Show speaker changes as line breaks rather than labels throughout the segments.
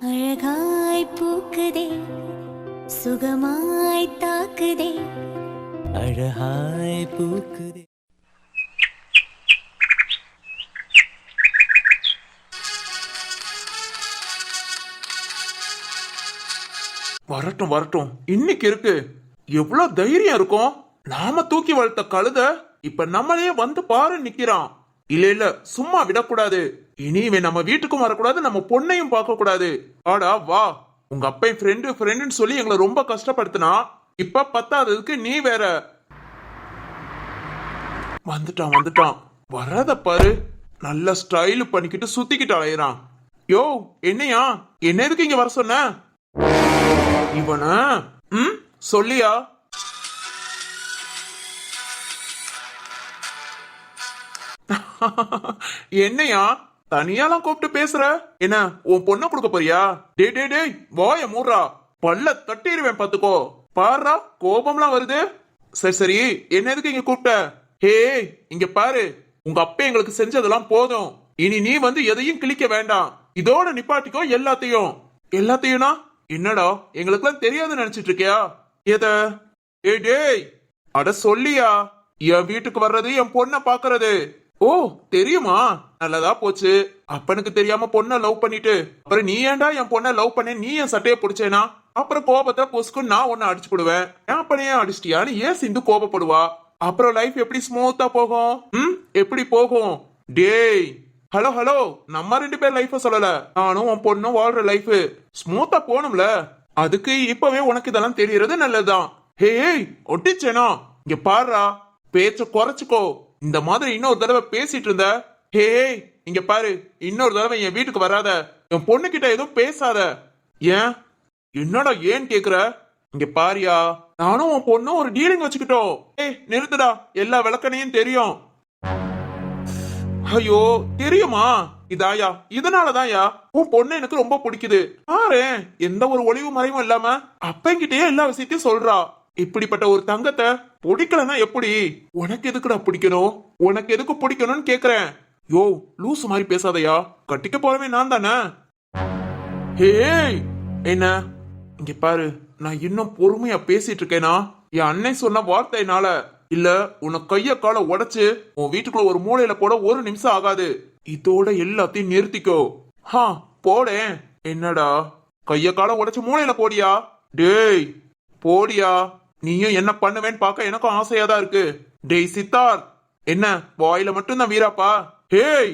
அழகாய் பூக்குதே சுகமாய் தாக்குதே
அழகாய் பூக்குதே.
வரட்டும் வரட்டும், இன்னைக்கு இருக்கு. எவ்வளவு தைரியம் இருக்கும். நாம தூக்கி வளர்த்த கழுத இப்ப நம்மளையே வந்து பாரு நிக்கிறான். இல்ல இல்ல, சும்மா விடக்கூடாது. இனி இவன் நம்ம வீட்டுக்கும் வரக்கூடாது, நம்ம பொண்ணையும் பார்க்க கூடாது. ஆடா வா. உங்க அப்பா ஃப்ரெண்டுன்னு சொல்லி எங்களை ரொம்ப கஷ்டப்படுத்தினா, இப்ப பத்தாததுக்கு நீ வேற. வந்துட்டான் வந்துட்டான், வராத பாரு. நல்ல ஸ்டைல் பண்ணிக்கிட்டு சுத்திக்கிட்டு அலையிறான். யோ என்னையா, என்ன எதுக்கு இங்க வர சொன்ன? இவன சொல்லியா? என்னையா தனியாலாம் கூப்பிட்டு பேசுற? என்ன உன் பொண்ண கொடுக்க போறியா? டே டே டே வாய மூடுறா, பல்ல தட்டிடுவேன் பாத்துக்கோ. பாருடா கோபம்லாம் வருது. சரி சரி, என்ன எதுக்கு இங்க கூப்பிட்ட? ஹே இங்க பாரு, உங்க அப்பா எங்களுக்கு செஞ்சதெல்லாம் போதும். இனி நீ வந்து எதையும் கிழிக்க வேண்டாம். இதோட நிப்பாட்டிக்கோ எல்லாத்தையும். எல்லாத்தையும்னா என்னடா, எங்களுக்குலாம் தெரியாதுன்னு நினைச்சிட்டு இருக்கியா? எத? ஏய் டேய், அட சொல்லியா? என் வீட்டுக்கு வர்றது, என் பொண்ண பாக்குறது. ஓ தெரியுமா? நல்லதா போச்சு. அப்பனுக்கு தெரியாம பொண்ண லவ் பண்ணிட்டு அப்புறம் நீ ஏன்டா என் பொண்ண லவ் பண்ண? நீ என் சட்டையை பிடிச்சேனா? அப்புறம் கோபத்தை பொசுக்குன்னு நான் ஒன்னு அடிச்சு போடுவேன். என் அப்பனையே அடிச்சிட்டியான்னு ஏன் சிந்து கோபப்படுவா? அப்புறம் லைஃப் எப்படி ஸ்மூத்தா போகும்? எப்படி போகும்? டேய் ஹலோ ஹலோ, நம்ம 2 பேர் லைஃப சொல்லல, நானும் உன் பொண்ணும் வாழ்ற லைஃப் ஸ்மூத்தா போகணும்ல. அதுக்கு இப்பவே உனக்கு இதெல்லாம் தெரியறது நல்லதுதான். ஹே ஒட்டிச்சேனா? இங்க பாருடா, பேச்ச குறைச்சுக்கோ. இந்த மாதிரி இன்னொரு தடவை பேசிட்டு இருந்த, ஹே இங்க பாரு, இன்னொரு தடவை என் வீட்டுக்கு வராத. என் பொண்ணு கிட்ட எதுவும் பேசாத. ஏன்? என்னடா ஏன் கேக்குற? இங்க பாரியா, நானும் உன் பொண்ணும் ஒரு டீலிங் வச்சுக்கிட்டோம். நிறுத்துடா, எல்லா விளக்கணையும் தெரியும். ஐயோ தெரியுமா? இதாயா, இதனாலதான்யா உன் பொண்ணு எனக்கு ரொம்ப பிடிக்குது. ஆறு எந்த ஒரு ஒளிவு மறைவும் இல்லாம அப்பங்கிட்டயே எல்லா விஷயத்தையும் சொல்றா. இப்படிப்பட்ட ஒரு தங்கத்தை பிடிக்கலன்னா எப்படி? உனக்கு எதுக்குடா பிடிக்கணும்? உனக்கு எதுக்கு பிடிக்கணும்னு கேக்குறேன். யோ லூசு மாதிரி பேசாதயா, கட்டிக்க போறவே நான் தானே. ஹே என்ன? இங்க பாரு, நான் இன்னும் பொறுமையா பேசிட்டு இருக்கேனா? என் அண்ணன் சொன்ன வார்த்தையினால இல்ல, உன்னை கைய கால உடைச்சு உன் வீட்டுக்குள்ள ஒரு மூலையில போட 1 நிமிஷம் ஆகாது. இதோட எல்லாத்தையும் நிறுத்திக்கோ. போடேன். என்னடா கைய கால உடைச்சு மூலையில போடியா? டேய் போடியா. நீயும் என்ன பண்ணுவேன்னு பார்க்க எனக்கும் ஆசையா தான் இருக்கு. டேய் சித்தார், என்ன வாயில மட்டும் தான் வீராப்பா? ஹேய்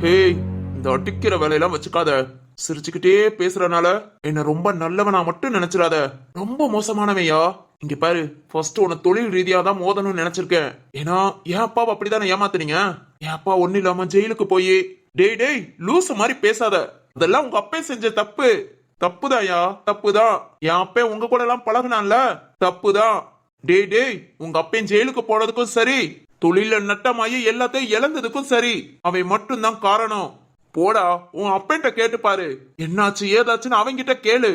ஹேய், இந்த அடிக்கிற வேலையெல்லாம் வச்சுக்காத. சிரிச்சுக்கிட்டே பேசுறனால என்ன ரொம்ப நல்லவனா மட்டும் நினைச்சிடாத. ரொம்ப மோசமானவையா. இங்க பாரு, ஃபர்ஸ்ட் உன தொழில் ரீதியா தான் மோதணும்னு நினைச்சிருக்கேன். ஏன்னா என் அப்பாவை அப்படித்தானே ஏமாத்துனீங்க. என் அப்பா ஒண்ணு இல்லாம ஜெயிலுக்கு போய். டேய் டேய் லூசு மாதிரி பேசாத. அதெல்லாம் உங்க அப்பா செஞ்ச தப்பு. தப்புதாயா, தப்புதான். என் அப்பா உங்க கூட எல்லாம் பழகுனான்ல, தப்புதான். டேய் டேய், உங்க அப்பன் ஜெயிலுக்கு போனதுக்கும் சரி, தொழில நட்டமாயி எல்லாத்தையும் இழந்ததுக்கும் சரி, அவை மட்டும்தான் காரணம். போடா, உன் அப்பன்ட்ட கேட்டு பாரு, என்னாச்சு ஏதாச்சுன்னு அவங்கிட்ட கேளு.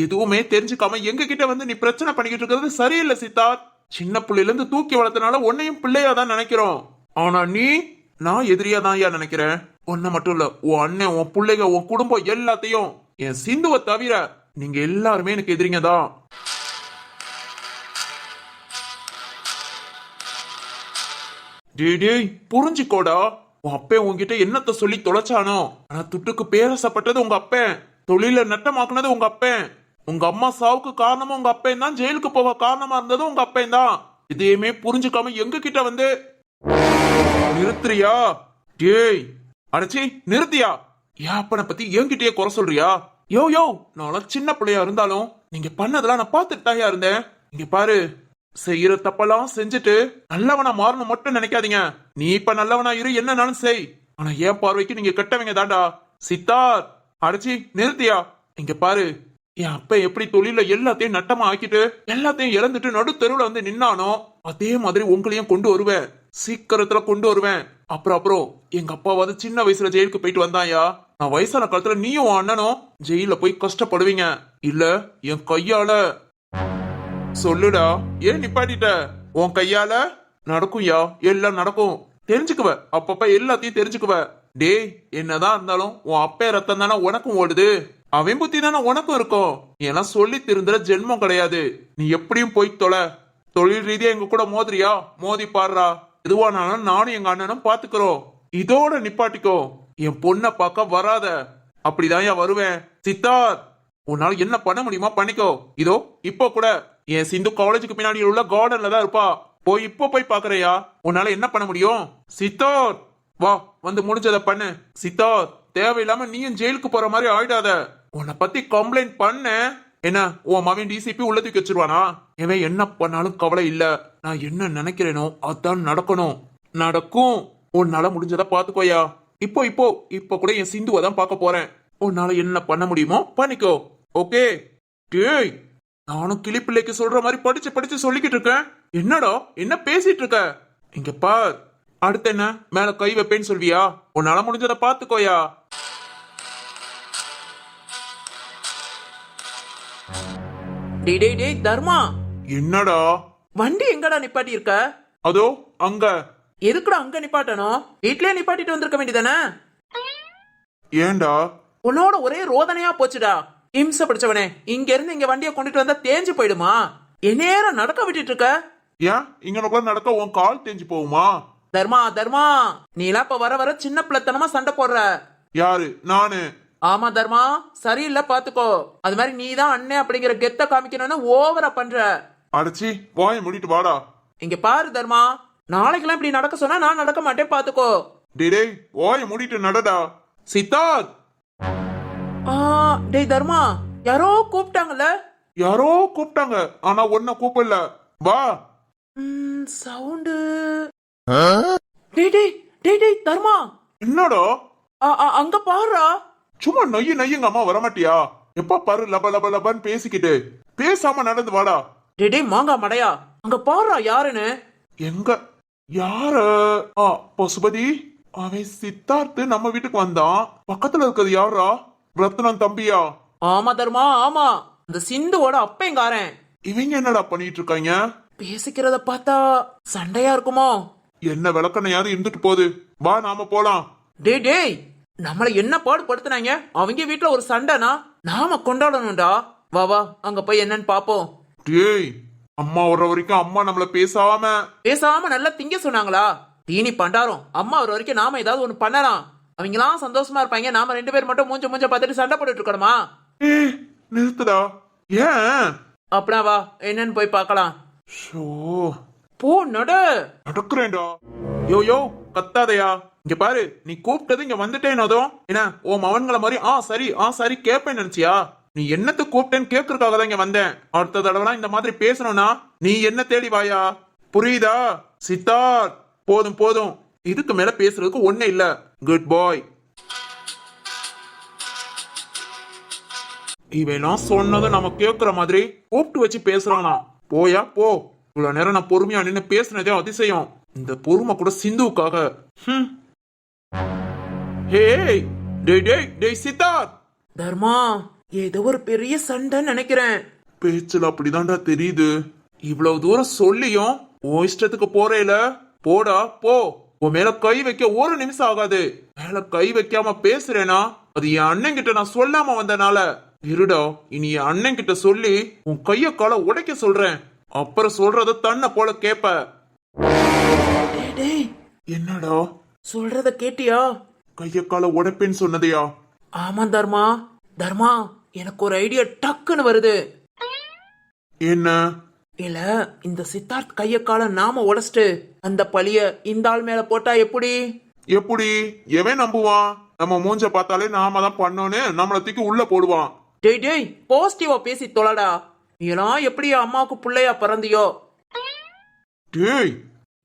எதுவுமே தெரிஞ்சுக்காம எங்க கிட்ட வந்து நீ பிரச்சனை பண்ணிக்கிட்டு இருக்கிறது சரியில்லை சித்தார்த். சின்ன பிள்ளைல இருந்து தூக்கி வளர்த்தனால உன்னையும் பிள்ளையா தான் நினைக்கிறோம். ஆனா நீ, நான் எதிரியா தான் நினைக்கிறேன். உன்னை மட்டும் இல்ல, உன் அண்ணன், உன் பிள்ளைங்க, உன் குடும்பம் எல்லாத்தையும், என் சிந்துவை தவிர நீங்க எல்லாருமே எனக்கு எதிரிங்க தான். டேய் புரிஞ்சுக்கோடா. உன் அப்பே உன்கிட்ட என்னத்த சொல்லி தொலைச்சானோ? ஆனா துட்டுக்கு பேரசப்பட்டது உங்க அப்பன், தொழில நட்டமாக்குனது உங்க அப்பன், உங்க அம்மா சாவுக்கு காரணமும் உங்க அப்பன் தான், ஜெயிலுக்கு போக காரணமா இருந்ததும் உங்க அப்பன் தான். இதையுமே புரிஞ்சுக்காம எங்க கிட்ட வந்து நிறுத்துறியா? டேய் அடைச்சி நிறுத்தியா? என் அப்பனை பத்தி என்கிட்டயே குறை சொல்றியா? யோ யோ, நான் சின்ன பிள்ளையா இருந்தாலும் நீங்க பண்ணதெல்லாம் நான் பார்த்துட்டு தாயா இருந்தேன். இங்க பாரு, செய்யற தப்பெல்லாம் செஞ்சுட்டு நல்லவனா மாறணும் மட்டும் நினைக்காதீங்க. நீ இப்ப நல்லவனா இரு, என்னன்னாலும் செய். ஆனா என் பார்வைக்கு நீங்க கெட்டவங்க தாண்டா. சித்தார்த் அடைச்சி நிறுத்தியா? இங்க பாரு, என் அப்ப எப்படி தொழில எல்லாத்தையும் நட்டமா ஆக்கிட்டு எல்லாத்தையும் இழந்துட்டு நடு தெருவுல வந்து நின்னானோ, அதே மாதிரி உங்களையும் கொண்டு வருவேன். சீக்கிரத்துல கொண்டு வருவேன். அப்புறம் எங்க அப்பாவது சின்ன வயசுல ஜெயிலுக்கு போயிட்டு வந்தாயா. நான் வயசான காலத்துல நீயும் உன் அண்ணனும் ஜெயில போய் கஷ்டப்படுவீங்க. இல்ல என் கையால. சொல்லுடா, ஏன் நிப்பாட்டிட்ட? உன் கையால நடக்கும்யா, எல்லாம் நடக்கும். தெரிஞ்சுக்குவ, அப்பப்ப எல்லாத்தையும் தெரிஞ்சுக்குவ. டேய், என்னதான் இருந்தாலும் உன் அப்பே ரத்தம் தானே உனக்கும் ஓடுது, அவன் புத்தி தானே உனக்கும் இருக்கும். ஏன்னா சொல்லி திருந்துற ஜென்மம் கிடையாது. நீ எப்படியும் போய் தொலை. தொழில் ரீதியா எங்க கூட மோதுறியா, மோதி பாடுறா. எதுவானாலும் நானும் எங்க அண்ணனும் பாத்துக்கிறோம். இதோட நிப்பாட்டிக்கோ. என் பொண்ணை பார்க்க வராத. அப்படிதான் ஏன் வருவேன். சித்தார்த், உன்னால என்ன பண்ண முடியுமா பண்ணிக்கோ. இதோ இப்போ கூட என் சிந்து காலேஜுக்கு பின்னாடி உள்ள கார்டன்ல தான் இருப்பா. போய் பாக்குறியா? உன்னால என்ன பண்ண முடியும்? சித்தார்த், வா, வந்து முடிஞ்சத பண்ணு. சித்தார்த், தேவையில்லாம நீயும் ஜெயிலுக்கு போற மாதிரி ஆயிடாத. உன்னை பத்தி கம்ப்ளைண்ட் பண்ண என்ன உன் மகன் டிசிபி உள்ள தூக்கி வச்சிருவானா? இவன் என்ன பண்ணாலும் கவலை இல்ல. நான் என்ன நினைக்கிறேனோ அதான் நடக்கணும். நடக்கும். உன்னால முடிஞ்சத பாத்துக்கோயா. இப்போ கூட என் சிந்துவை தான் பார்க்க போறேன். உன்னால என்ன பண்ண முடியுமோ பண்ணிக்கோ. ஓகே? டேய், நானும் கிளிப்பிள்ளைக்கு சொல்ற மாதிரி படிச்சு சொல்லிக்கிட்டு இருக்கேன். என்னடா என்ன பேசிட்டு இருக்க? இங்க பார், அடுத்து என்ன மேல கை வைப்பேன்னு சொல்வியா? உன்னால முடிஞ்சத பாத்துக்கோயா.
டேய் டேய் டேய் தர்மா,
என்னடா?
வண்டி எங்கடா நிப்பாட்டி இருக்க?
அதோ அங்க.
எதுக்குடா அங்க நிப்பாட்டணும்? வீட்லயே நிப்பாட்டிட்டு வந்திருக்க வேண்டியதானே?
ஏன்டா?
உன்னோட ஒரே ரோதனையா போச்சுடா. இம்சை பிடிச்சவனே, இங்க இருந்து இங்க வண்டியை கொண்டுட்டு வந்தா தேஞ்சு போயிடுமா? நேரம் நடக்க விட்டுட்டு இருக்க.
ஏன் இங்க நடக்க உன் கால் தேஞ்சு போகுமா?
தர்மா தர்மா, நீலாம் இப்ப வர வர சின்ன பிள்ளைத்தனமா சண்டை போடுற.
யாரு? நானு?
ஆமா தர்மா, சரியில்ல பாத்துக்கோ. அது மாதிரி நீ தான் அண்ணே அப்படிங்கிற கெத்த காமிக்கணும்னு ஓவரா பண்ற.
அடிச்சி வாய மூடிட்டு வாடா.
இங்க பாரு தர்மா, நாளைக்கெல்லாம் இப்படி நடக்க சொன்னா நான் நடக்க மாட்டேன் பாத்துக்கோ.
டேய், வாய மூடிட்டு நடடா. சித்தார்த்.
டேய் தர்மா, யாரோ கூப்பிட்டாங்கல்ல?
யாரோ கூப்பிட்டாங்க, ஆனா ஒன்ன கூப்பிடல. வா.
சவுண்டு. டேய் டேய் டேய் டேய் தர்மா,
என்னடா?
அங்க பாருடா.
சும்மா நொய்யுங்க அம்மா, வரமாட்டியா? எப்ப பாரு லப லப லபன்னு பேசிக்கிட்டு. பேசாம நடந்து வாடா.
டேய் டேய் மாங்கா மடையா, அங்க பாருடா யாருன்னு.
எங்க? யார? பசுபதி. அவன் சித்தார்த்து நம்ம வீட்டுக்கு வந்தான். பக்கத்துல இருக்கிறது யாரா? ரத்னம் தம்பியா?
ஆமா தர்மா ஆமா, இந்த சிந்துவோட அப்பேங்காரன்.
இவங்க என்னடா பண்ணிட்டு இருக்காங்க?
பேசிக்கிறத பார்த்தா சண்டையா இருக்குமோ?
என்ன விளக்கணையாவது இருந்துட்டு போகுது. வா, நாம போலாம்.
டேய் டேய், நம்மள என்ன பாடு படுத்துனாங்க? அவங்க வீட்டுல ஒரு சண்டைனா நாம கொண்டாடணும்டா. வா வா, அங்க போய் என்னன்னு பாப்போம்.
டேய், அம்மா வர்ற வரைக்கும் அம்மா நம்மள பேசாம
நல்லா திங்க சொன்னாங்களா? தீனி பண்டாரம். அம்மா வர வரைக்கும் நாம ஏதாவது ஒண்ணு பண்ணலாம். அவங்களாம் சந்தோஷமா இருப்பாங்க. நாம 2 பேர் மட்டும் மூஞ்ச பார்த்துட்டு சண்டை போட்டுட்டு இருக்கணுமா?
நிறுத்துடா. ஏன்?
அப்படின்னா வா, என்னன்னு போய் பார்க்கலாம். போ நட.
நடக்கிறேன்டா. யோ கத்தாதையா. இங்க பாரு, நீ கூப்பிட்டது இங்க வந்துட்டேனதும் என்ன உன் மவன்களை மாதிரி சரி கேப்பேன்னு நினைச்சியா? நீ என்னத்து கூப்பிட்டேன்னு கேட்கறதுக்காக தான் இங்க வந்தேன். அடுத்த தடவை இந்த மாதிரி பேசணும்னா நீ என்ன தேடி வாயா. புரியுதா? சித்தார்த், போதும். இதுக்கு மேல பேசுறதுக்கு ஒண்ணே இல்ல. குட் பாய். இவெல்லாம் சொன்னதை நம்ம கேக்குற மாதிரி கூப்பிட்டு வச்சு பேசுறானா? போயா போ. இவ்வளவு நேரம் நான் பொறுமையா நின்னு பேசுனதே அதிசயம். இந்த பொறுமை கூட சிந்துவுக்காக. டேய் சித்தார்த்.
தர்மா, ஏதோ ஒரு பெரிய சண்டைன்னு நினைக்கிறேன்.
பேச்சுல அப்படிதான்டா தெரியுது. இவ்வளவு தூரம் சொல்லியும் உன் இஷ்டத்துக்கு போறேல. போடா போ. உன் மேல கை வைக்க ஒரு நிமிஷம் ஆகாது. மேல கை வைக்காம பேசுறேனா அது என் அண்ணன் கிட்ட நான் சொல்லாம வந்தனால. இருடா, இனி என் அண்ணன் கிட்ட சொல்லி உன் கைய கால உடைக்க சொல்றேன். அப்புறம் சொல்றத தன்னை போல கேப்ப. என்னடா
சொல்றத கேட்டியா?
கைய கால உடைப்பேன்னு சொன்னதையா?
ஆமா தர்மா. தர்மா, எனக்கு ஒரு ஐடியா டக்குன்னு வருது.
என்ன?
இல்ல, இந்த சித்தார்த் கைய கால நாம உடைச்சிட்டு அந்த பழிய இந்த ஆள் மேல போட்டா எப்படி?
எவன் நம்புவான்? நம்ம மூஞ்ச பார்த்தாலே நாம தான் பண்ணோன்னு நம்மள தூக்கி உள்ள போடுவான்.
டேய் பாசிட்டிவா பேசி தொலைடா. நீலாம் எப்படி அம்மாவுக்கு பிள்ளையா பிறந்தியோ?
டேய்,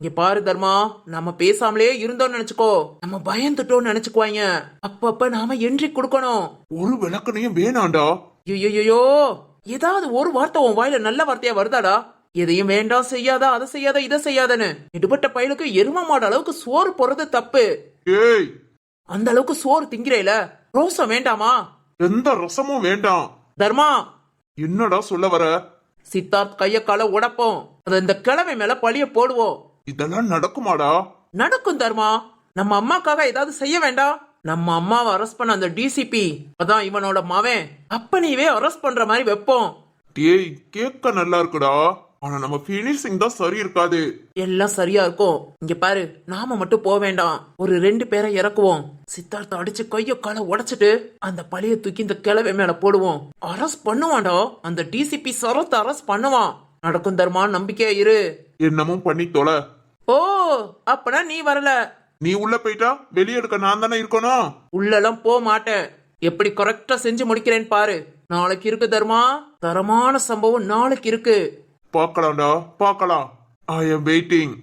இங்க பாரு தர்மா, நம்ம பேசாமலே இருந்தோம்னு நினைச்சுக்கோ, நம்ம பயந்துட்டோம்னு நினைச்சுக்குவாங்க. அப்பப்ப நாம என்ட்ரி கொடுக்கணும்.
ஒரு விளக்கணையும் வேணாண்டா.
ஐயோ, ஏதாவது ஒரு வார்த்தை உன் வாயில நல்ல வார்த்தையா வருதாடா? எதையும் வேண்டாம், செய்யாதா, அதை செய்யாத, இதை செய்யாதன்னு இடுபட்ட பயலுக்கு எரும மாடு அளவுக்கு சோறு போறது தப்பு.
ஏய்,
அந்த அளவுக்கு சோறு திங்கிறேல, ரோசம் வேண்டாமா?
எந்த ரசமும் வேண்டாம்.
தர்மா,
என்னடா சொல்ல வர?
சித்தார்த் கைய கால உடைப்போம். அத இந்த கிழமை மேல பழிய போடுவோம்.
இதெல்லாம் நடக்குமாடா?
நடக்கும் தர்மா. நம்ம அம்மாக்காக ஏதாவது செய்ய வேண்டாம். நம்ம அம்மாவை அரெஸ்ட் பண்ண அந்த டிசிபி அதான் இவனோட மவன். அப்பனையவே அரெஸ்ட் பண்ற மாதிரி வைப்போம்.
டேய் கேட்க நல்லா இருக்குடா, ஆனா நம்ம ஃபினிஷிங் தான் சரி இருக்காது.
எல்லாம் சரியா இருக்கும். இங்க பாரு, நாம மட்டும் போக வேண்டாம். ஒரு 2 பேரை இறக்குவோம். சித்தார்த்த அடிச்சு கைய காலை உடைச்சிட்டு அந்த பழைய தூக்கி இந்த கிழவை மேல போடுவோம். அரெஸ்ட் பண்ணுவான்டா. அந்த டிசிபி சரத்தை அரெஸ்ட் பண்ணுவான். நடக்கும் தர்மா, நம்பிக்கையா இரு.
என்னமும் பண்ணி தொலை.
ஓ, அப்பனா நீ வரல.
நீ உள்ள போயிட்டா வெளியே எடுக்க நான் தானே இருக்கணும்.
உள்ளெல்லாம் போக மாட்டேன். எப்படி கரெக்டா செஞ்சு முடிக்கிறேன்னு பாரு. நாளைக்கு இருக்கு தர்மா, தரமான சம்பவம் நாளைக்கு இருக்கு.
பார்க்கலாம்டா பார்க்கலாம். I am waiting.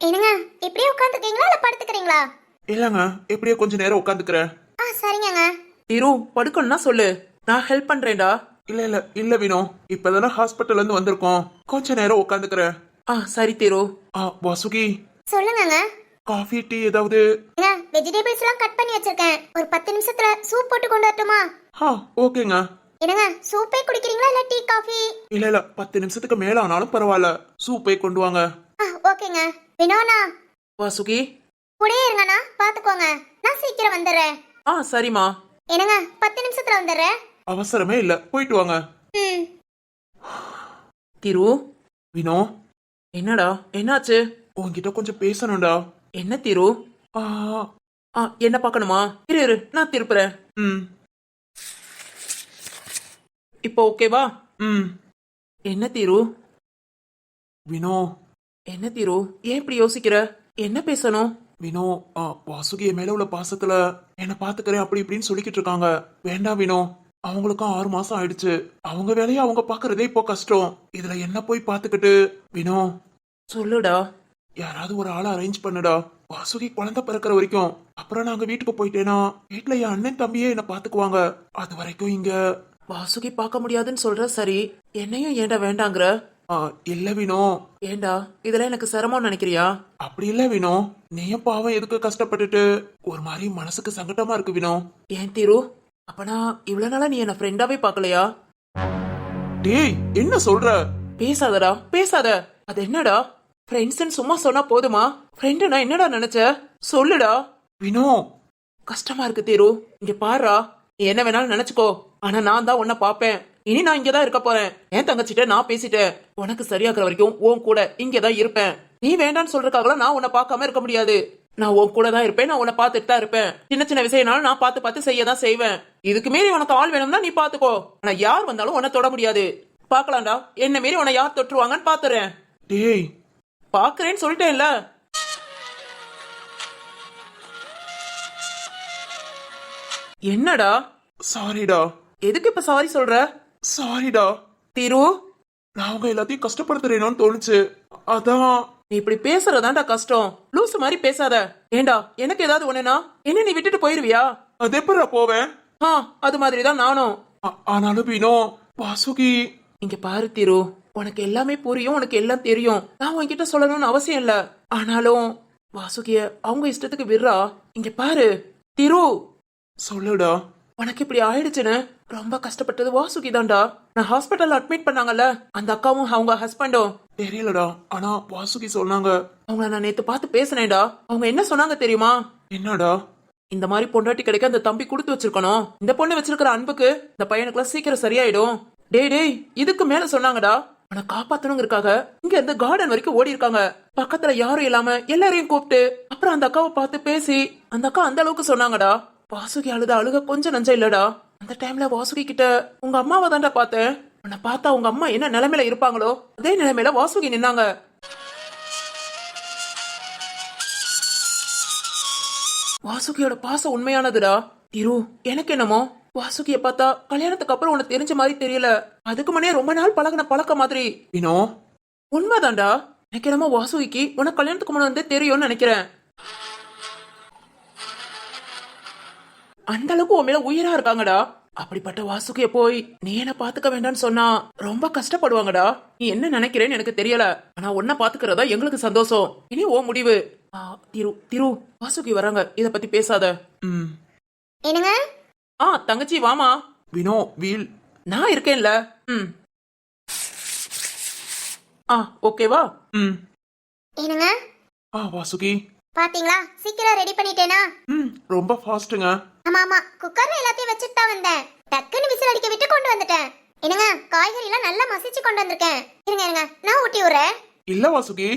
என்னங்க இப்படியே உட்காந்துருக்கீங்களா இல்ல படுத்துக்கிறீங்களா?
இல்லங்க எப்படியோ கொஞ்ச நேரம் உட்காந்துக்கிறேன்.
சரிங்கங்க.
திரு, படுக்கணும்னா சொல்லு, நான் ஹெல்ப் பண்றேன்டா.
இல்ல வினோ, இப்பதானே ஹாஸ்பிட்டல்ல இருந்து வந்திருக்கோம். கொஞ்ச நேரம் உட்காந்துக்கிறேன்.
சரி திரு.
வாசுகி,
சொல்லுங்கங்க.
காஃபி டீ ஏதாவது?
வெஜிடபிள்ஸ் எல்லாம் கட் பண்ணி வச்சிருக்கேன். ஒரு 10 நிமிஷத்துல சூப் போட்டு கொண்டு வரட்டுமா?
ஓகேங்க.
என்னங்க சூப்பே குடிக்கிறீங்களா இல்ல டீ காஃபி?
இல்ல 10 நிமிஷத்துக்கு மேல ஆனாலும் பரவாயில்ல, சூப்பை கொண்டு வாங்க.
ஓகேங்க. வினோனா
வாசுகி,
கூடயே இருங்கண்ணா, பாத்துக்கோங்க. நான் சீக்கிரம் வந்துடுறேன்.
சரிம்மா.
என்னங்க 10 நிமிஷத்துல வந்துடுறேன்.
அவசரமே இல்ல, போயிட்டு வாங்க.
திரு.
வினோ,
என்னடா என்னாச்சு?
உன்கிட்ட கொஞ்சம் பேசணும்டா.
என்ன திரு? என்ன பார்க்கணுமா? இரு நான் திருப்புறேன். இப்போ ஓகேவா? என்ன திரு?
வினோ.
என்ன திரு, ஏன் இப்படி யோசிக்கிற? என்ன பேசணும்?
வினோ, வாசுகி என் மேல உள்ள பாசத்துல என்ன பாத்துக்கிறேன் அப்படி இப்படின்னு சொல்லிக்கிட்டு இருக்காங்க. வேண்டாம் வினோ, அவங்களுக்கும் 6 மாசம் ஆயிடுச்சு. அவங்க வேலையை அவங்க பாக்குறதே இப்போ கஷ்டம். இதுல என்ன போய் பாத்துக்கிட்டு? வினோ
சொல்லுடா.
யாராவது ஒரு ஆளை அரேஞ்ச் பண்ணுடா. வாசுகி குழந்தை பிறக்கிற வரைக்கும். அப்புறம் நாங்க வீட்டுக்கு போயிட்டேனா வீட்டுல என் அண்ணன் தம்பியே என்ன பாத்துக்குவாங்க. அது வரைக்கும் இங்க
வாசுகி பார்க்க முடியாதுன்னு சொல்ற, சரி என்னையும் ஏன்டா வேண்டாங்கிற?
இல்ல வினோ.
ஏண்டா இதெல்லாம் எனக்கு சிரமம் நினைக்கிறியா?
அப்படி இல்ல வினோ, நீயும் பாவம் எதுக்கு கஷ்டப்பட்டுட்டு ஒரு மாதிரி மனசுக்கு சங்கடமா இருக்கு வினோ.
ஏன் திரு, அப்பனா இவ்வளவு நாளா நீ என்ன ஃப்ரெண்டாவே பாக்கலையா?
டேய் என்ன சொல்ற?
பேசாதடா பேசாத. அது என்னடா ஃப்ரெண்ட்ஸ்ன்னு சும்மா சொன்னா போதுமா? ஃப்ரெண்டுனா என்னடா நினைச்ச? சொல்லுடா.
வினோ
கஷ்டமா இருக்கு திரு. இங்க பாருடா, நீ என்ன வேணாலும் நினைச்சுக்கோ, ஆனா நான் தான் உன்னை பாப்பேன். இனி நான் இங்கதான் இருக்க போறேன். என் தங்கச்சிட்ட நான் பேசிட்டேன். உனக்கு சரியாக்குற வரைக்கும் உன் கூட இங்கதான் இருப்பேன். நீ வேண்டான்னு சொல்றதுக்காக நான் உன்னை பார்க்காம இருக்க முடியாது. நான் உன் கூட தான் இருப்பேன். நான் உன்னை பார்த்துட்டு தான் இருப்பேன். சின்ன சின்ன விஷயம்னாலும் நான் பார்த்து செய்யதான் செய்வேன். இதுக்கு மீறி உனக்கு ஆள் வேணும்னா நீ பாத்துக்கோ. ஆனா யார் வந்தாலும் உன்னை தொட முடியாது. பாக்கலாம்டா, என்ன மீறி உன்னை யார் தொட்டுருவாங்கன்னு பாத்துறேன்.
டேய்
பாக்குறேன்னு சொல்லிட்டேன்ல. என்னடா?
சாரிடா.
எதுக்கு இப்ப சாரி சொல்ற?
சாரிடா
திரு.
நான் அவங்க எல்லாத்தையும் கஷ்டப்படுத்துறேனோன்னு தோணுச்சு, அதான்.
நீ இப்படி பேசுறதாண்டா கஷ்டம். லூசு மாதிரி பேசாத. ஏண்டா எனக்கு ஏதாவது ஒண்ணுனா என்ன நீ விட்டுட்டு போயிருவியா?
அது எப்படா போவேன்?
அது மாதிரிதான் நானும்.
ஆனாலும் வினோ, வாசுகி.
இங்க பாரு திரு, உனக்கு எல்லாமே புரியும், உனக்கு எல்லாம் தெரியும். நான் உன்கிட்ட சொல்லணும்னு அவசியம் இல்ல. ஆனாலும் வாசுகிய அவங்க இஷ்டத்துக்கு விடுறா. இங்க பாரு திரு.
சொல்லுடா.
உனக்கு இப்படி ஆயிடுச்சுன்னு ரொம்ப கஷ்டப்பட்டது வாசுகி தான்டா. நான் ஹாஸ்பிட்டல்ல அட்மிட் பண்ணாங்கல்ல, அந்த அக்காவும் அவங்க ஹஸ்பண்டும்.
தெரியலடா, ஆனா வாசுகி சொன்னாங்க.
அவங்கள நான் நேத்து பார்த்து பேசினேன்டா. அவங்க என்ன சொன்னாங்க தெரியுமா?
என்னடா?
இந்த மாதிரி பொண்டாட்டி கிடைக்க அந்த தம்பி கொடுத்து வச்சிருக்கணும். இந்த பொண்ணு வச்சிருக்கிற அன்புக்கு இந்த பையனுக்குலாம் சீக்கிரம் சரியாயிடும். டேய் இதுக்கு மேல சொன்னாங்கடா. அவனை காப்பாத்தணுங்கிறக்காக இங்க இருந்து கார்டன் வரைக்கும் ஓடி இருக்காங்க. பக்கத்துல யாரும் இல்லாம எல்லாரையும் கூப்பிட்டு அப்புறம் அந்த அக்காவை பார்த்து பேசி அந்த அக்கா அந்த அளவுக்கு சொன்னாங்கடா. வாசுகி அழுக கொஞ்சம் நஞ்சம் இல்லடா. அந்த டைம்ல வாசுகி கிட்ட உங்க அம்மாவை தான்டா பார்த்தேன். உன்னை பார்த்தா உங்க அம்மா என்ன நிலைமையில இருப்பாங்களோ அதே நிலைமையில வாசுகி நின்னாங்க. வாசுகியோட பாசம் உண்மையானதுடா. திரு, எனக்கு என்னமோ வாசுகிய பார்த்தா கல்யாணத்துக்கு அப்புறம் உனக்கு தெரிஞ்ச மாதிரி தெரியல. அதுக்கு முன்னே ரொம்ப நாள் பழகின பழக்க மாதிரி.
வினோ
உண்மைதான்டா. எனக்கு என்னமோ வாசுகிக்கு உனக்கு கல்யாணத்துக்கு முன்னாடி தெரியும்னு நினைக்கிறேன். அந்த அளவுக்கு உன் மேல உயிரா இருக்காங்கடா. அப்படிப்பட்ட வாசுகிய போய் நீ என்ன பாத்துக்க வேண்டாம்னு சொன்னா ரொம்ப கஷ்டப்படுவாங்கடா. நீ என்ன நினைக்கிறேன்னு எனக்கு தெரியல, ஆனா உன்ன பாத்துக்கிறதா எங்களுக்கு சந்தோஷம். இனி ஓ முடிவு. திரு வாசுகி வராங்க, இத பத்தி பேசாத.
என்னங்க?
தங்கச்சி வாமா.
வினோ வீல்.
நான் இருக்கேன்ல. ம். ஓகேவா?
ம்.
என்னங்க?
வாசுகி.
பாத்தீங்களா, சீக்கிரம் ரெடி பண்ணிட்டேனா?
ரொம்ப ஃபாஸ்ட்டுங்க.
ஆமா குக்கர்ல எல்லாத்தையும் வச்சுட்டு தான் வந்தேன். டக்குன்னு விசில் அடிக்க விட்டு கொண்டு வந்துட்டேன். என்னங்க, காய்கறி எல்லாம் நல்லா மசிச்சு கொண்டு வந்திருக்கேன். இருங்க நான் ஊட்டி விடுறேன்.
இல்ல வாசுகி.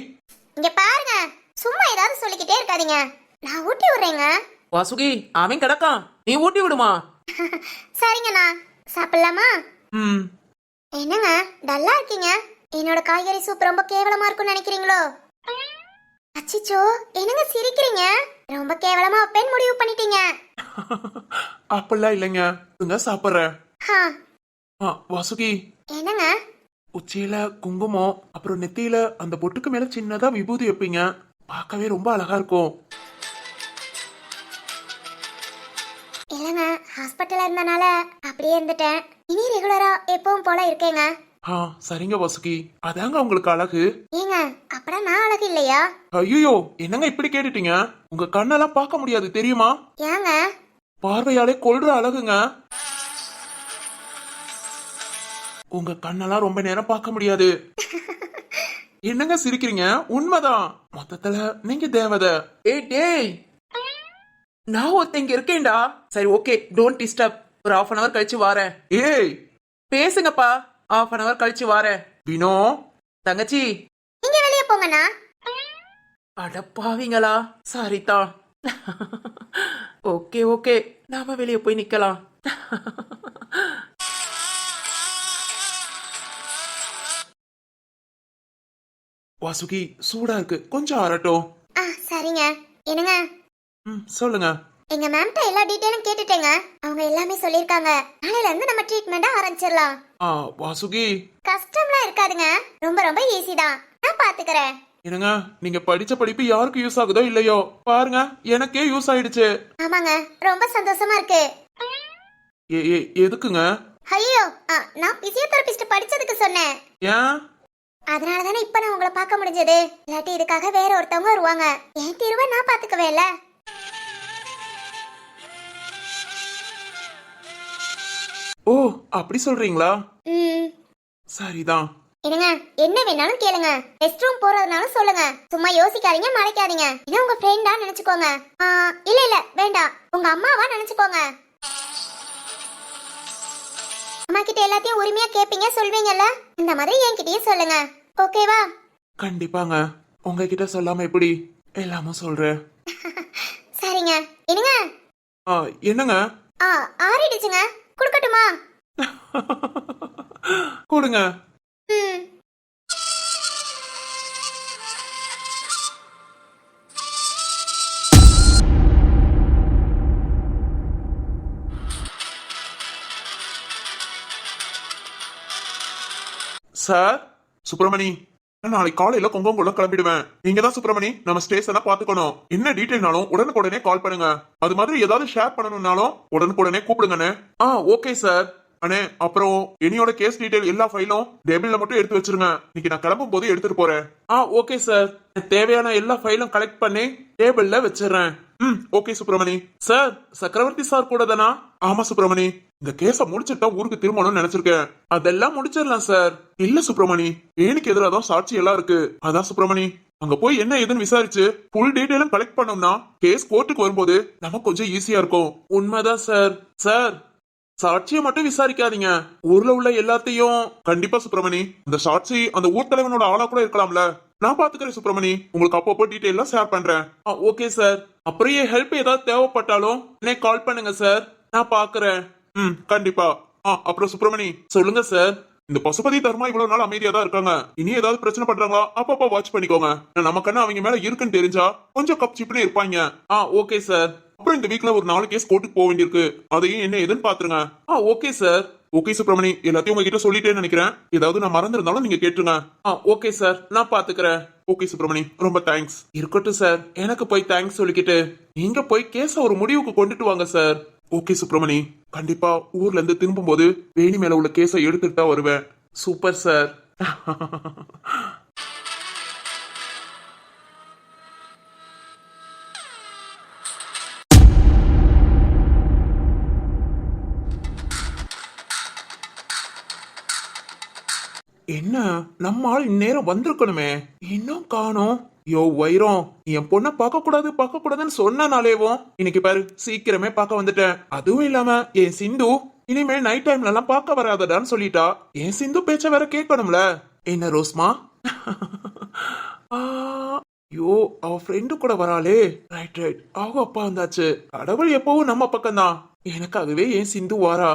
இங்க பாருங்க, சும்மா ஏதாவது சொல்லிக்கிட்டே இருக்காதீங்க. நான் ஊட்டி விடுறேங்க.
வாசுகி அவன் கிடக்கான், நீ ஊட்டி விடுமா.
சரிங்கண்ணா, சாப்பிடலாமா?
ம்.
என்னங்க டல்லா இருக்கீங்க? என்னோட காய்கறி சூப் ரொம்ப கேவலமா இருக்கும்னு நினைக்கிறீங்களோ? அச்சிச்சோ, என்னங்க சிரிக்கிறீங்க? ரொம்ப கேவலமா வைப்பேன்னு முடிவு பண்ணிட்டீங்க.
அப்பெல்லாம் இல்லைங்க, இங்க சாப்பிட்றேன். வாசுகி.
என்னங்க?
உச்சியில குங்குமம், அப்புறம் நெத்தியில அந்த பொட்டுக்கு மேல சின்னதா விபூதி வைப்பீங்க. பார்க்கவே ரொம்ப அழகா இருக்கும்.
இல்லங்க, ஹாஸ்பிட்டல்ல இருந்தனால அப்படியே இருந்துட்டேன். இனி ரெகுலரா எப்பவும் போல இருக்கேங்க.
சரிங்க வாசுகி, அதாங்க உங்களுக்கு அழகு.
ஏங்க, அப்படா நான் அழகு இல்லையா?
ஐயோ, என்னங்க இப்படி கேட்டுட்டீங்க? உங்க கண்ணெல்லாம் பார்க்க முடியாது தெரியுமா?
ஏங்க?
பார்வையாலே கொல்ற அழகுங்க. உங்க கண்ணெல்லாம் ரொம்ப நேரம் பார்க்க முடியாது. என்னங்க சிரிக்கிறீங்க? உண்மைதான். மொத்தத்துல நீங்க தேவதை.
டேய் நான் ஒருத்தன் இங்க இருக்கேன்டா. சரி ஓகே, டோன்ட் டிஸ்டர்ப். ஒரு half an hour கழிச்சு வாரேன்.
ஏய்
பேசுங்கப்பா. half an hour கழிச்சு வாரேன்.
வினோ.
தங்கச்சி
நீங்க வெளிய போங்கண்ணா.
அடப்பாவீங்களா, சரிதான். ஓகே நாம வெளியே போய் நிக்கலாம்.
வாசுகி சூடா இருக்கு, கொஞ்சம் ஆறட்டும்.
சரிங்க. என்னங்க?
சொல்லுங்க.
எங்க மேம்கிட்ட எல்லா டீடைலும் கேட்டுட்டேங்க. அவங்க எல்லாமே சொல்லிருக்காங்க. நாளையில இருந்து நம்ம ட்ரீட்மெண்ட ஆரம்பிச்சிடலாம்.
வாசுகி.
கஷ்டம்லாம் இருக்காதுங்க, ரொம்ப ரொம்ப ஈஸி தான். நான் பாத்துக்கறேன்.
என்னங்க, நீங்க படிச்ச படிப்பு யாருக்கு யூஸ் ஆகுதோ இல்லையோ, பாருங்க எனக்கே யூஸ் ஆயிடுச்சு.
ஆமாங்க, ரொம்ப சந்தோஷமா இருக்கு.
எதுக்குங்க?
ஐயோ, நான் பிசியோதெரபிஸ்ட் படிச்சதுக்கு சொன்னேன்.
ஏன்?
அதனால தானே இப்ப நான் உங்களை பார்க்க முடிஞ்சது. இல்லாட்டி இதுக்காக வேற ஒருத்தவங்க வருவாங்க. என் தீர்வை நான் பாத்துக்கவேல.
ஓ, அப்படி சொல்றீங்களா? சரிதான்.
என்னங்க, என்ன வேணாலும் கேளுங்க. ரெஸ்ட் ரூம் போறதுனாலும் சொல்லுங்க. சும்மா யோசிக்காதீங்க, மறைக்காதீங்க. என்ன உங்க ஃப்ரெண்டா நினைச்சுக்கோங்க. இல்ல வேண்டாம், உங்க அம்மாவா நினைச்சுக்கோங்க. அம்மா கிட்ட எல்லாத்தையும் உரிமையா கேப்பீங்க, சொல்வீங்கல்ல? இந்த மாதிரி என்கிட்டயும் சொல்லுங்க, ஓகேவா?
கண்டிப்பாங்க, உங்ககிட்ட சொல்லாம எப்படி எல்லாமும் சொல்றேன்.
சரிங்க. என்னங்க?
என்னங்க?
ஆறிடுச்சுங்க, குடுக்கட்டுமா?
கொடுங்க. சார், சுப்பிரமணி, நாளைக்கு காலையில கொங்கோங்குள்ள கிளம்பிடுவேன். நீங்க தான் சுப்பிரமணி நம்ம ஸ்டேஷனை பாத்துக்கணும். என்ன டீடைல்னாலும் உடனுக்குடனே கால் பண்ணுங்க. அது மாதிரி ஏதாவது ஷேர் பண்ணணும்னாலும் உடனுக்குடனே கூப்பிடுங்கண்ணே. Okay sir. அண்ணே, அப்புறம் என்னையோட கேஸ் டீடைல் எல்லா ஃபைலும் டேபிள்ல மட்டும் எடுத்து வச்சிருங்க. இன்னைக்கு நான் கிளம்பும் போது எடுத்துட்டு போறேன். Okay sir. தேவையான எல்லா ஃபைலும் கலெக்ட் பண்ணி டேபிள்ல வச்சிடுறேன். ஓகே சுப்பிரமணி. சார், சக்கரவர்த்தி சார் கூட தானா? ஆமா சுப்பிரமணி. இந்த கேஸ முடிச்சிட்டா ஊருக்கு திரும்பணும்னு நினைச்சிருக்கேன். அதெல்லாம் முடிச்சிடலாம் சார். இல்ல சுப்பிரமணி, எனக்கு எதிராக தான் சாட்சி எல்லாம் இருக்கு. அதான் சுப்பிரமணி, அங்க போய் என்ன ஏதுன்னு விசாரிச்சு ஃபுல் டீடைலும் கலெக்ட் பண்ணோம்னா கேஸ் கோர்ட்டுக்கு வரும்போது நமக்கு கொஞ்சம் ஈஸியா இருக்கும். உண்மைதான் சார். சார், சாட்சியை மட்டும் விசாரிக்காதீங்க, ஊர்ல உள்ள எல்லாத்தையும். கண்டிப்பா சுப்பிரமணி, இந்த சாட்சி அந்த ஊர் தலைவனோட ஆளா கூட இருக்கலாம்ல. நான் பாத்துக்கிறேன் சுப்பிரமணி, உங்களுக்கு அப்பப்போ டீடைல் ஷேர் பண்றேன். Okay sir. அப்புறம் என் ஹெல்ப் ஏதாவது தேவைப்பட்டாலும் எனக்கு கால் பண்ணுங்க சார், நான் பாக்குறேன். கண்டிப்பா. அப்புறம் சுப்பிரமணி சொல்லுங்க சார், இந்த பசுபதி தர்மா இவ்வளவு நாள் அமைதியா தான் இருக்காங்க. இனி ஏதாவது பிரச்சனை பண்றாங்களா அப்பப்பா வாட்ச் பண்ணிக்கோங்க. நமக்கு அவங்க மேல இருக்குன்னு தெரிஞ்சா கொஞ்சம் கப் சிப்னு இருப்பாங்க. Okay sir. அப்புறம் இந்த வீக்ல ஒரு 4 கேஸ் கோர்ட்டுக்கு போக வேண்டியிருக்கு. அதையும் என்ன எதுன்னு பாத்துருங்க. Okay sir. ஓகே சுப்பிரமணி, எல்லாத்தையும் உங்ககிட்ட சொல்லிட்டேன்னு நினைக்கிறேன். ஏதாவது நான் மறந்துருந்தாலும் நீங்க கேட்டுருங்க. ஓகே சார், நான் பாத்துக்கிறேன். ஓகே சுப்பிரமணி, ரொம்ப தேங்க்ஸ். இருக்கட்டும் சார், எனக்கு போய் தேங்க்ஸ் சொல்லிக்கிட்டு நீங்க போய் கேஸ ஒரு முடிவுக்கு கொண்டுட்டு வாங்க சார். ஓகே சுப்பிரமணி, கண்டிப்பா ஊர்ல இருந்து திரும்பும் போது வேணி மேல உள்ள கேஸை எடுத்துட்டு தான் வருவேன். Super sir. என்ன நம்ம ஆள் இந்நேரம் வந்திருக்கணுமே, இன்னும் காணோம். யோ வைரம், என் பொண்ண பார்க்க கூடாதுன்னு சொன்னனாலேவும் இன்னைக்கு பாரு சீக்கிரமே பார்க்க வந்துட்டேன். அதுவும் இல்லாம என் சிந்து இனிமேல் நைட் டைம்ல எல்லாம் பார்க்க வராதடான்னு சொல்லிட்டா. என் சிந்து பேச்ச வேற கேட்கணும்ல. என்ன ரோஸ்மா? ஆ, ஐயோ அவ ஃப்ரெண்டு கூட வராளே. ரைட் ரைட், அவங்க அப்பா வந்தாச்சு. கடவுள் எப்பவும் நம்ம பக்கம்தான். எனக்காகவே என் சிந்து வாரா.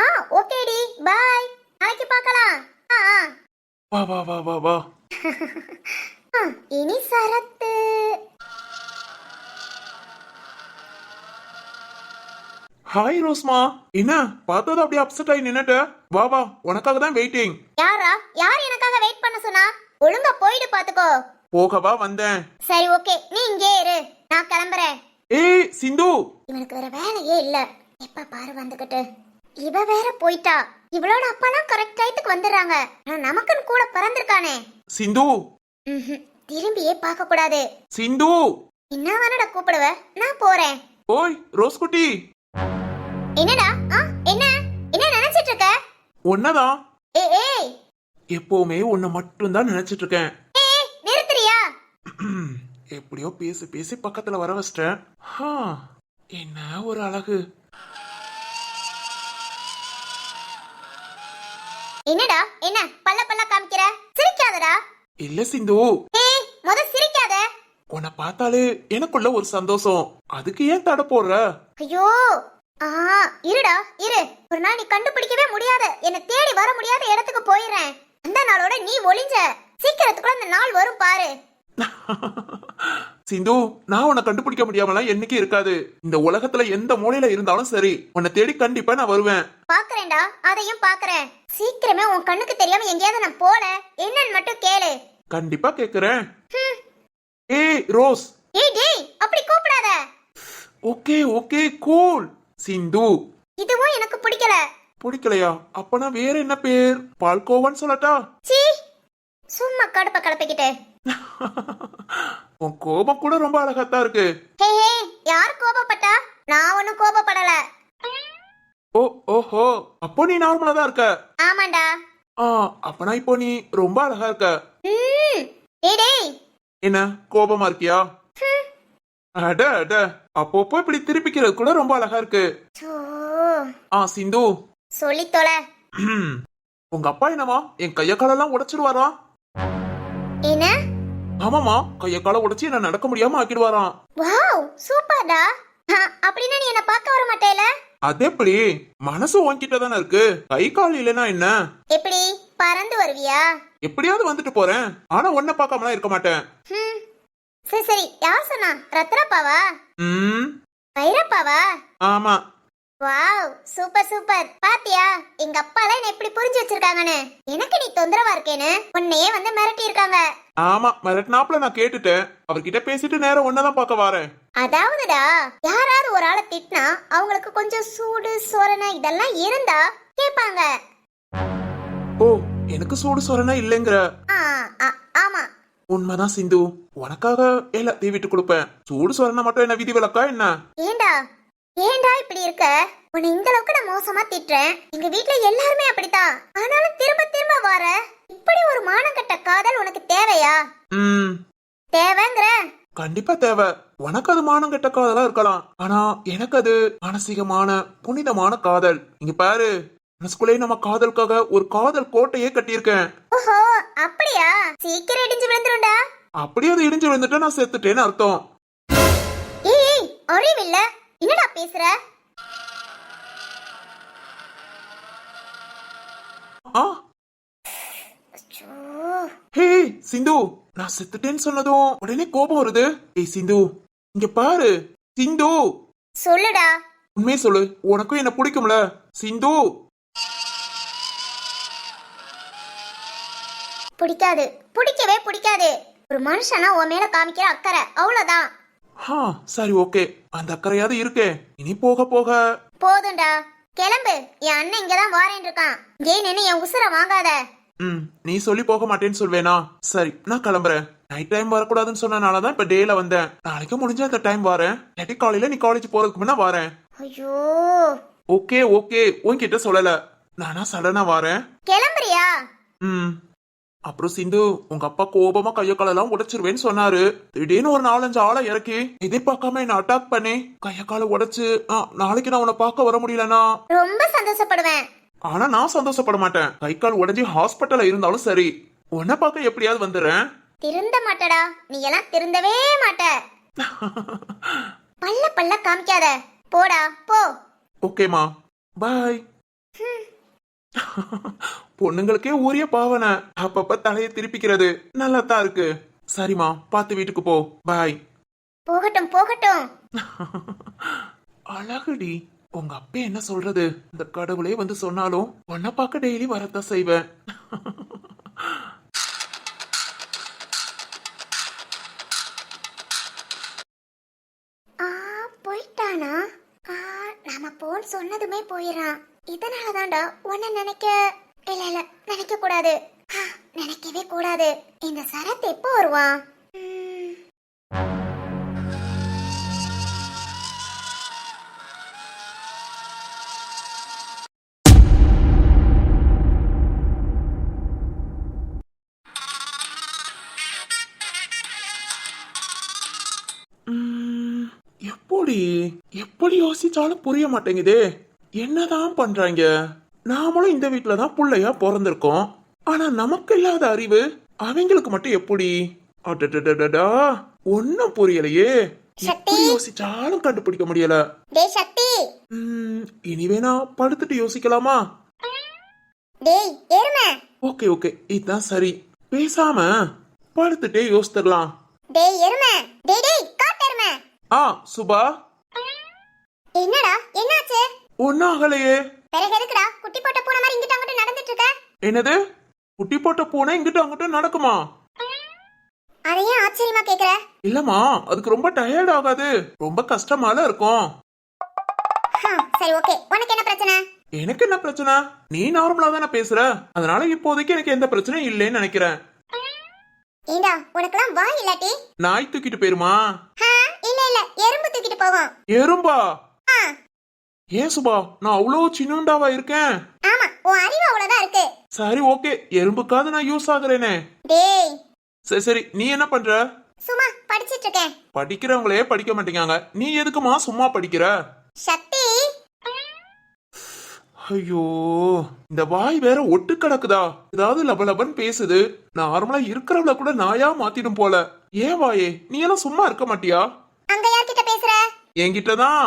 ஆ ஓகேடி, பாய், நாளைக்கு பார்க்கலாம். ஆ ஆ.
வா வா வா வா வா.
ஆ, இனி சரத்து.
ஹாய் ரோஸ்மா, என்ன பார்த்தது அப்படியே அப்செட் ஆகி நின்னுட்ட? வா வா, உனக்காக தான் வெயிட்டிங்.
யாரா? யார் எனக்காக வெயிட் பண்ண சொன்னா? ஒழுங்கா போயிடு பாத்துக்கோ.
போகவா வந்தேன்.
சரி ஓகே, நீ இங்கே இரு, நான் கிளம்புறேன்.
ஏய் சிந்து.
இவனுக்கு வேற வேலையே இல்ல, எப்ப பாரு வந்துகிட்டு. இவ வேற போயிட்டா. இவளோட அப்பாலாம் கரெக்ட் டைத்துக்கு வந்துடுறாங்க. ஆனா நமக்குன்னு கூட பிறந்திருக்கானே.
சிந்து.
திரும்பியே பார்க்க கூடாது.
சிந்து.
என்ன வேணடா கூப்பிடுவ, நான் போறேன்.
ஓய் ரோஸ் குட்டி.
என்னடா? என்ன என்ன நினைச்சிட்டு இருக்க?
ஒன்னதான்.
ஏய்
எப்பவுமே உன்னை மட்டும் தான் நினைச்சிட்டு இருக்கேன்.
ஏய், நிறுத்துறியா?
எப்படியோ பேசி பேசி பக்கத்துல வர வச்சிட்டேன். என்ன ஒரு அழகு.
என்னடா? என்ன பல்ல பல்ல காமிக்கிற? சிரிக்காதடா.
இல்ல சிந்து,
ஏய் முத சிரிக்காத.
உன்னை பார்த்தாலே எனக்குள்ள ஒரு சந்தோஷம். அதுக்கு ஏன் தடை போடுற?
ஐயோ, இருடா இரு. ஒரு நாள் நீ கண்டுபிடிக்கவே முடியாத, என்ன தேடி வர முடியாத இடத்துக்கு போயிடுறேன். அந்த நாளோட நீ ஒளிஞ்ச. சீக்கிரத்துக்குள்ள அந்த நாள் வரும் பாரு.
சிந்து, நான் உன்னை கண்டுபிடிக்க முடியாமலாம் என்னைக்கு இருக்காது. இந்த உலகத்துல எந்த மூலையில இருந்தாலும் சரி, உன்னை தேடி கண்டிப்பா நான் வருவேன்.
பாக்குறேன்டா, அதையும் பாக்குறேன். சீக்கிரமே உன் கண்ணுக்கு தெரியாம எங்கேயாவது நான் போல என்னன்னு மட்டும் கேளு.
கண்டிப்பா கேக்குறேன். ஏய் ரோஸ்.
ஏய் டேய், அப்படி கூப்பிடாத.
Okay okay cool. சிந்து.
இதுவும் எனக்கு பிடிக்கல.
பிடிக்கலையா? அப்பனா வேற என்ன பேர்? பால்கோவான்னு சொல்லட்டா?
சீ, சும்மா கடுப்ப கலப்பிக்கிட்டு.
உன் கோபம் கூட ரொம்ப அழகாத்தான் இருக்கு.
ஹே ஹே, யார் கோபப்பட்டா? நான் ஒன்னும் கோபப்படல.
ஓஹோ, அப்போ நீ நார்மலா தான் இருக்க.
ஆமாண்டா.
அப்பனா இப்போ நீ ரொம்ப அழகா இருக்க.
டேய் டேய்.
என்ன கோபமா இருக்கியா? அட அட, அப்பப்போ இப்படி திருப்பிக்கிறது கூட ரொம்ப அழகா இருக்கு. சிந்து.
சொல்லி தொலை.
உங்க அப்பா என்னமா என் கைய காலெல்லாம் உடைச்சிடுவாரா?
என்ன?
ஆமாமா, கைய கால உடைச்சு என்ன நடக்க முடியாம ஆக்கிடுவாராம்.
வாவ், சூப்பர்டா. அப்படின்னா நீ என்ன பார்க்க வர மாட்டேல?
அது எப்படி? மனசு உன்கிட்ட தானே இருக்கு. கை கால் இல்லைன்னா என்ன?
எப்படி பறந்து வருவியா?
எப்படியாவது வந்துட்டு போறேன். ஆனா உன்னை பார்க்காமலாம் இருக்க மாட்டேன்.
சரி சரி, யார் சொன்னா? ரத்னப்பாவா? வைரப்பாவா?
ஆமா.
Wow, super super. பாத்தியா எங்க அப்பாலாம் என்ன எப்படி புரிஞ்சு வச்சிருக்காங்கன்னு. எனக்கு நீ தொந்தரவா இருக்கேன்னு உன்னையே வந்து மிரட்டி இருக்காங்க.
ஆமா, மிரட்டினாப்ல நான் கேட்டுட்டேன். அவர்கிட்ட பேசிட்டு நேரம் ஒன்னதான் பார்க்க வரேன்.
அதாவதுடா, யாராவது ஒரு ஆளை திட்டினா அவங்களுக்கு கொஞ்சம் சூடு சொரணை இதெல்லாம் இருந்தா கேட்பாங்க.
ஓ, எனக்கு சூடு சொரணை இல்லைங்கிற?
ஆமா.
உண்மைதான் சிந்து, உனக்காக எல்லாத்தையும் விட்டு கொடுப்பேன். சூடு சொரணை மட்டும் என்ன விதி விலக்கா என்ன?
ஏண்டா இப்படி இருக்க? உன்னை இந்த அளவுக்கு நான் மோசமா திட்டுறேன். எங்க வீட்ல எல்லாருமே அப்படித்தான். ஆனாலும் திரும்ப திரும்ப வர. இப்படி ஒரு மானங்கட்ட காதல் உனக்கு தேவையா? தேவைங்கிற?
கண்டிப்பா தேவை. உனக்கு அது மானம் கெட்ட காதலா இருக்கலாம். ஆனா எனக்கு அது மானசீகமான புனிதமான காதல். இங்க பாரு, மனசுக்குள்ளே நம்ம காதலுக்காக ஒரு காதல் கோட்டையே கட்டியிருக்கேன்.
ஓஹோ, அப்படியா? சீக்கிரம் இடிஞ்சு விழுந்துருண்டா.
அப்படியே அது இடிஞ்சு விழுந்துட்டு நான் செத்துட்டேன்னு அர்த்தம்.
ஏய், அறிவில்ல, என்னடா பேசுற?
ஹே சிந்து, நான் செத்துட்டேன்னு சொன்னதும் உடனே கோபம் வருது. ஏய் சிந்து, இங்க பாரு. சிந்து,
சொல்லுடா.
உண்மையை சொல்லு, உனக்கும் என்ன பிடிக்கும்ல? சிந்து.
பிடிக்காது, பிடிக்கவே பிடிக்காது. ஒரு மனுஷனா உன் மேல காமிக்கிற அக்கறை, அவ்வளவுதான்.
சரி ஓகே, அந்த அக்கறையாவது இருக்கே. இனி போக போக
போதும்டா, கிளம்பு. என் அண்ணன் இங்கதான் வாரேன் இருக்கான். இங்கே நின்னு என் உசுர வாங்காத.
நீ சொல்லி போக மாட்டேன்னு சொல்வேனா? சரி, நான் கிளம்புறேன். நைட் டைம் வரக்கூடாதுன்னு சொன்னனாலதான் இப்ப டேல வந்தேன். நாளைக்கு முடிஞ்ச அந்த டைம் வரேன். இல்லாட்டி காலையில நீ காலேஜ் போறதுக்கு முன்ன வரேன்.
ஐயோ.
ஓகே ஓகே, உன்கிட்ட சொல்லல, நானா சடனா வரேன்.
கிளம்புறியா? இல்லையா?
ம். அப்புறம் சிந்து, உங்க அப்பா கோபமா கைய காலெல்லாம் உடைச்சிருவேன்னு சொன்னாரு. திடீர்னு ஒரு 4-5 ஆளை இறக்கி எதிர்பார்க்காம என்ன அட்டாக் பண்ணி கைய காலை உடைச்சு நாளைக்கு நான் உன்னை பார்க்க வர முடியலனா
ரொம்ப சந்தோஷப்படுவேன்.
ஆனா நான் சந்தோஷப்பட மாட்டேன். கை கால் உடைஞ்சி ஹாஸ்பிட்டல்ல இருந்தாலும் சரி, உன்னை பார்க்க எப்படியாவது வந்துடுறேன்.
திருந்த மாட்டடா, நீ எல்லாம் திருந்தவே மாட்ட. பல்ல பல்ல காமிக்காத, போடா போ.
ஓகேமா, பாய். பொண்ணுங்களுக்கே ஊரிய பாவனை, அப்பப்ப தலையை திருப்பிக்கிறது நல்லா தான் இருக்கு. சரிம்மா, பார்த்து வீட்டுக்கு போ. பாய்.
போகட்டும் போகட்டும்.
அழகுடி. உங்க அப்பா என்ன சொல்றது, இந்த கடவுளே வந்து சொன்னாலும் உன்னை பார்க்க டெய்லி வரத்தான் செய்வேன்.
போயிட்டானா? நாம போன் சொன்னதுமே போயிடறான். இதனாலதான்டா உன்னை நினைக்க இல்ல நினைக்க கூடாது. நினைக்கவே கூடாது. இந்த சரத் எப்போ வருவான்?
எப்படி யோசிச்சாலும் புரிய மாட்டேங்குதே. என்னதான் பண்றாங்க? நாமளும் இந்த வீட்டுலதான் புள்ளையா பிறந்திருக்கோம். ஆனா நமக்கு இல்லாத அறிவு அவங்களுக்கு மட்டும் எப்படி? அடடடடடா, ஒன்னும் புரியலையே. எப்படி யோசிச்சாலும் கண்டுபிடிக்க முடியல.
டேய் சக்தி,
இனிவே நான் படுத்துட்டு யோசிக்கலாமா?
டேய் எருமை.
ஓகே ஓகே, இதான் சரி. பேசாம படுத்துட்டே யோசிச்சிடலாம்.
டேய் எருமை, டேய் டேய் காட்டெருமை.
சுபா,
என்னடா என்னாச்சு?
ஒன்னும் ஆகலையே.
பிறகு எதுக்குடா குட்டி போட்ட பூனை மாதிரி இங்கிட்ட அங்கிட்ட நடந்துட்டு இருக்க?
என்னது, குட்டி போட்ட பூனை இங்கிட்ட அங்கிட்ட நடக்குமா?
அதையே ஆச்சரியமா கேக்குற?
இல்லம்மா, அதுக்கு ரொம்ப டயர்ட் ஆகாது, ரொம்ப கஷ்டமால இருக்கும்.
சரி ஓகே, உனக்கு என்ன பிரச்சனை?
எனக்கு என்ன பிரச்சனை? நீ நார்மலா தானே பேசுற, அதனால இப்போதைக்கு எனக்கு எந்த பிரச்சனையும் இல்லைன்னு நினைக்கிறேன்.
ஏண்டா உனக்கெல்லாம் வாய் இல்லாட்டி?
நாய் தூக்கிட்டு போயிருமா?
இல்ல இல்ல, எறும்பு தூக்கிட்டு போகும்.
எறும்பா? ஏன் சுபா, நான் அவ்வளவு சின்னண்டாவா இருக்கேன்?
ஆமா, உன் அறிவு அவ்வளவுதான் இருக்கு.
சரி ஓகே, எறும்புக்காவது நான் யூஸ் ஆகுறேனே.
டேய்
சரி சரி, நீ என்ன பண்ற?
சும்மா படிச்சிட்டு இருக்கேன்.
படிக்கிறவங்களே படிக்க மாட்டேங்காங்க, நீ எதுக்குமா சும்மா படிக்கிற?
சக்தி.
ஐயோ, இந்த வாய் வேற ஒட்டு கிடக்குதா? ஏதாவது லபலபன் பேசுது. நார்மலா இருக்கிறவள கூட நாயா மாத்திடும் போல. ஏன் வாயே, நீ எல்லாம் சும்மா இருக்க மாட்டியா?
அங்க யார்கிட்ட பேசுற?
என்கிட்டதான்.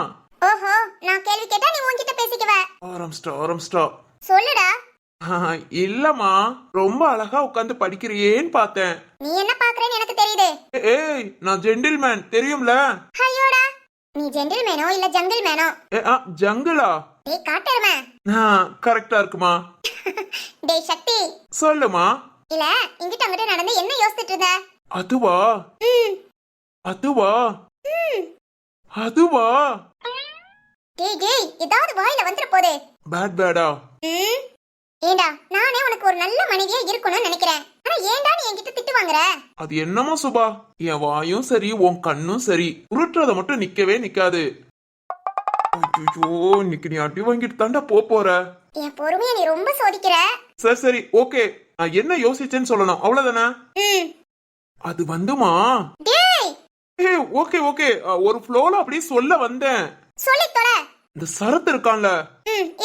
ஓஹோ, நான் கேள்வி கேட்டா நீ உன்கிட்ட பேசிக்குவ.
ஆரம்பிச்சிட்டா.
சொல்லுடா.
இல்லம்மா, ரொம்ப அழகா உட்காந்து படிக்கிறியேன்னு பார்த்தேன்.
நீ என்ன பாக்குறேன்னு எனக்கு தெரியுது.
ஏய், நான் ஜென்டில்மேன் தெரியும்ல.
ஐயோடா, நீ ஜென்டில்மேனோ இல்ல ஜங்கிள் மேனோ?
ஜங்கிளா?
டேய் காட்டெருமை.
கரெக்டா இருக்குமா?
டேய் சக்தி.
சொல்லுமா.
இல்ல, இங்கிட்ட அங்கிட்ட நடந்து என்ன யோசிச்சுட்டு இருந்த?
அதுவா? அதுவா?
டேய் டேய், ஏதாவது வாயில வந்துற போதே.
பேடா?
ஏண்டா, நானே உனக்கு ஒரு நல்ல மனைவியா இருக்கணும்னு நினைக்கிறேன். ஆனா ஏண்டா நீ என்கிட்ட திட்டு வாங்குற?
அது என்னமோ சுபா, என் வாயும் சரி உன் கண்ணும் சரி, உருட்டுறத மட்டும் நிக்கவே நிக்காது. ஐயோ, இன்னைக்கு நீ அடி வாங்கிட்டு தாண்டா போற.
என் பொறுமையை நீ ரொம்ப சோதிக்கிற.
சரி சரி ஓகே, நான் என்ன யோசிச்சேன்னு சொல்லணும், அவ்வளவுதானே? அது வந்துமா? டேய் ஓகே ஓகே, ஒரு ஃப்ளோல அப்படியே சொல்ல வந்தேன்.
சொல்லி தொலை.
இந்த சரத் இருக்கான்ல,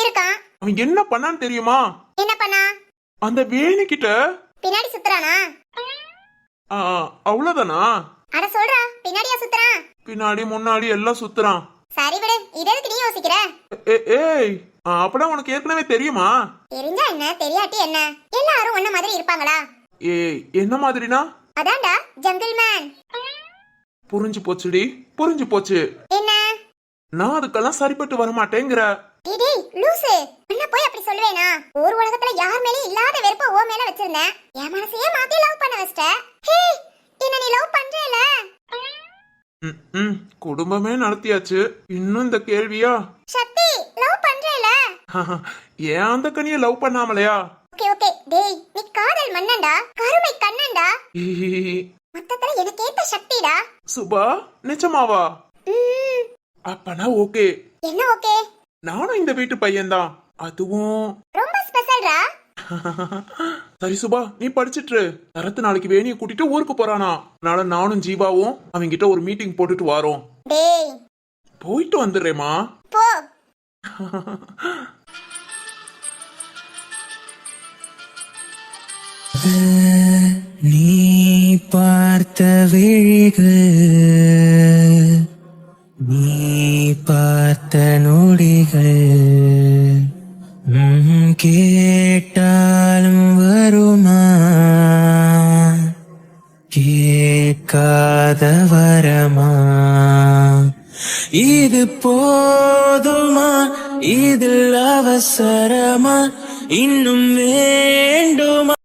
இருக்கான்.
அவன் என்ன பண்ணான்னு தெரியுமா?
என்ன பண்ணா?
அந்த வேணி கிட்ட
பின்னாடி சுத்துறானா?
அவ்வளவுதானா?
அட சொல்றா, பின்னாடியா சுத்துறான்?
பின்னாடி முன்னாடி எல்லாம் சுத்துறான்.
சரி விடு, இதற்கு நீ யோசிக்கிற?
ஏய், அப்பதான் உனக்கு ஏற்கனவே தெரியுமா?
தெரிஞ்சா என்ன, தெரியாட்டி என்ன, எல்லாரும் ஒன்ன மாதிரி இருப்பாங்களா?
ஏய், என்ன மாதிரினா?
அதான்டா ஜங்கிள் மேன்.
புரிஞ்சு போச்சுடி, புரிஞ்சு போச்சு.
என்ன?
நான் அதுக்கெல்லாம் சரிப்பட்டு வர மாட்டேங்கிற.
டேய் லூசு, என்ன போய் அப்படி சொல்வேனா? ஒரு உலகத்துல யார் மேலயும் இல்லாத வெறுப்ப ஓ மேல வச்சிருந்தேன். என் மனசையே மாத்தி லவ் பண்ண வச்சிட்ட. ஹே, என்ன நீ லவ் பண்றேல?
குடும்பமே நடத்தியாச்சு, இன்னும் இந்த கேள்வியா?
சக்தி, லவ் பண்றேல?
ஏன் அந்த கனிய லவ் பண்ணாமலையா?
ஓகே ஓகே, டேய் நீ காதல் மன்னன்டா, கருமை கண்ணன்டா. மொத்தத்துல எனக்கு ஏத்த சக்திடா.
சுபா, நிஜமாவா? அப்பனா ஓகே.
என்ன ஓகே?
நானும் இந்த வீட்டு பையன்தான், அதுவும்
ரொம்ப ஸ்பெஷல்டா.
சரி சுபா, நீ படிச்சிட்டு இரு. சரத்து நாளைக்கு வேணியை கூட்டிட்டு ஊருக்கு போறானா. அதனால நானும் ஜீவாவும் அவங்கிட்ட ஒரு மீட்டிங் போட்டுட்டு வாரோம்.
டேய்
போயிட்டு வந்துடுறேம்மா.
போ.
நீ பார்த்த விழிகள், நீ பார்த்த நொடிகள், கேட்டாலும் வருமா, கேட்காத வரமா, இது போதுமா, இதில் அவசரமா, இன்னும் வேண்டுமா?